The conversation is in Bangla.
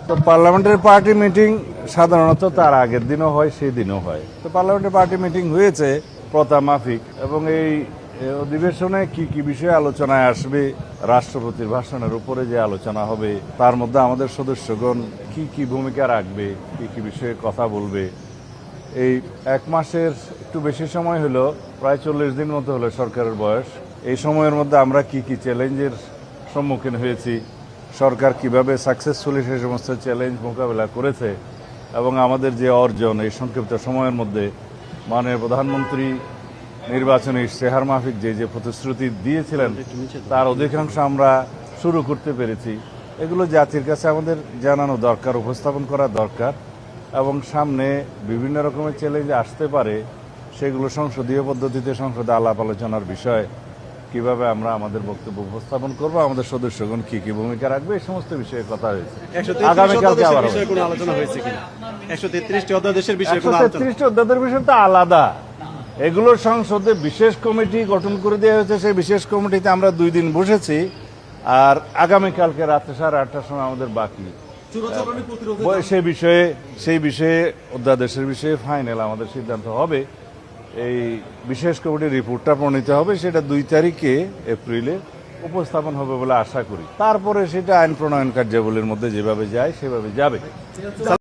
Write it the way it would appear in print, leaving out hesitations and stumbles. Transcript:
তো পার্লামেন্টের পার্টি মিটিং সাধারণত তার আগের দিনও হয়, সেই দিনও হয়। তো পার্লামেন্টের পার্টি মিটিং হয়েছে প্রথা মাফিক, এবং এই অধিবেশনে কি কি বিষয়ে আলোচনায় আসবে, রাষ্ট্রপতির ভাষণের উপরে যে আলোচনা হবে, তার মধ্যে আমাদের সদস্যগণ কি কি ভূমিকা রাখবে, কি কি বিষয়ে কথা বলবে। এই 1 মাসের একটু বেশি সময় হলো, প্রায় 40 দিন মতো হলো সরকারের বয়স। এই সময়ের মধ্যে আমরা কি কি চ্যালেঞ্জের সম্মুখীন হয়েছি, সরকার কিভাবে সাকসেসফুলি সেই সমস্ত চ্যালেঞ্জ মোকাবেলা করেছে, এবং আমাদের যে অর্জন এই সংক্ষিপ্ত সময়ের মধ্যে মাননীয় প্রধানমন্ত্রী নির্বাচনী ইশতেহার মাফিক যে যে প্রতিশ্রুতি দিয়েছিলেন তার অধিকাংশ আমরা শুরু করতে পেরেছি। এগুলো জাতির কাছে আমাদের জানানো দরকার, উপস্থাপন করা দরকার, এবং সামনে বিভিন্ন রকমের চ্যালেঞ্জ আসতে পারে, সেগুলো সংসদীয় পদ্ধতিতে সংসদে আলাপ আলোচনার বিষয়, কিভাবে আমরা আমাদের বক্তব্য উপস্থাপন করবো, আমাদের সদস্যগণ কি কি ভূমিকা রাখবে, এই সমস্ত বিষয়ে কথা হয়েছে। আগামীকালকে আবার 133টি অধ্যাদেশের বিষয়ে 133টি অধ্যাদেশের বিষয় তো আলাদা। এগুলো সংসদে বিশেষ কমিটি গঠন করে দেওয়া হয়েছে। সেই বিশেষ কমিটিতে আমরা 2 দিন বসেছি, আর আগামীকালকে রাত্রে 8:30টার সময় আমাদের বাকি। সেই বিষয়ে অধ্যাদেশের বিষয়ে ফাইনাল আমাদের সিদ্ধান্ত হবে। এই বিশেষ কমিটির রিপোর্টটা প্রণীত হবে, সেটা 2 তারিখে এপ্রিলে উপস্থাপন হবে বলে আশা করি। তারপরে সেটা আইন প্রণয়ন কার্যাবলীর মধ্যে যেভাবে যায় সেভাবে যাবে।